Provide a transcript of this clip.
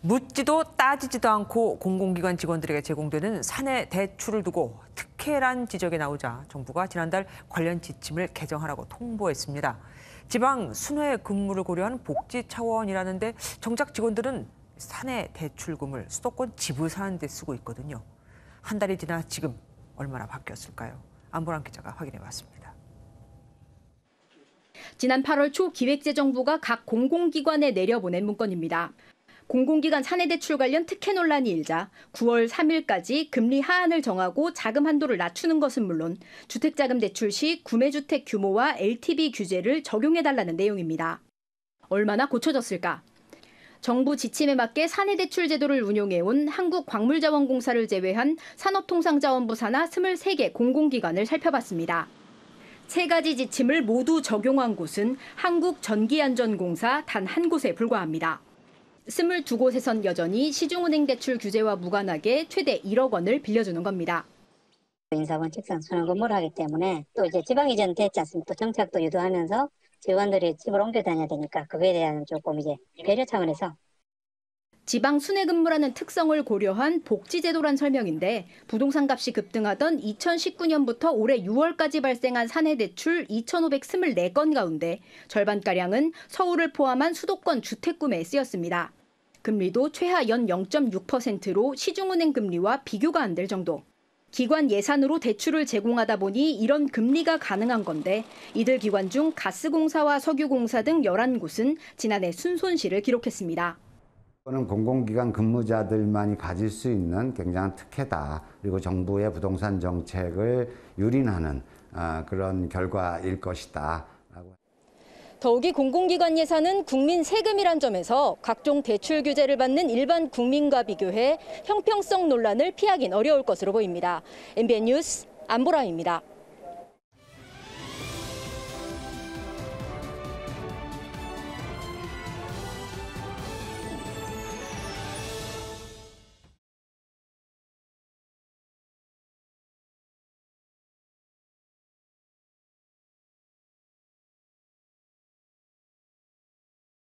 묻지도 따지지도 않고 공공기관 직원들에게 제공되는 사내 대출을 두고 특혜란 지적이 나오자 정부가 지난달 관련 지침을 개정하라고 통보했습니다. 지방 순회 근무를 고려한 복지 차원이라는데 정작 직원들은 사내 대출금을 수도권 집을 사는 데 쓰고 있거든요. 한 달이 지나 지금 얼마나 바뀌었을까요? 안보람 기자가 확인해봤습니다. 지난 8월 초 기획재정부가 각 공공기관에 내려보낸 문건입니다. 공공기관 사내대출 관련 특혜 논란이 일자 9월 3일까지 금리 하한을 정하고 자금 한도를 낮추는 것은 물론 주택자금 대출 시 구매주택 규모와 LTV 규제를 적용해달라는 내용입니다. 얼마나 고쳐졌을까? 정부 지침에 맞게 사내대출 제도를 운용해온 한국광물자원공사를 제외한 산업통상자원부 산하 23개 공공기관을 살펴봤습니다. 3가지 지침을 모두 적용한 곳은 한국전기안전공사 단 한 곳에 불과합니다. 22곳에선 여전히 시중은행 대출 규제와 무관하게 최대 1억 원을 빌려주는 겁니다. 인사원 직상 순환 근무를 하기 때문에 또 이제 지방 이전 됐지 않습니까? 또 정착도 유도하면서 직원들이 집을 옮겨 다녀야 되니까 그거에 대한 조금 이제 배려 차원에서 지방 순회 근무라는 특성을 고려한 복지제도란 설명인데 부동산 값이 급등하던 2019년부터 올해 6월까지 발생한 사내 대출 2,524건 가운데 절반가량은 서울을 포함한 수도권 주택 구매에 쓰였습니다. 금리도 최하 연 0.6%로 시중은행 금리와 비교가 안 될 정도. 기관 예산으로 대출을 제공하다 보니 이런 금리가 가능한 건데 이들 기관 중 가스공사와 석유공사 등 11곳은 지난해 순손실을 기록했습니다. 이거는 공공기관 근무자들만이 가질 수 있는 굉장한 특혜다. 그리고 정부의 부동산 정책을 유린하는 그런 결과일 것이다. 더욱이 공공기관 예산은 국민 세금이란 점에서 각종 대출 규제를 받는 일반 국민과 비교해 형평성 논란을 피하긴 어려울 것으로 보입니다. MBN 뉴스 안보라입니다.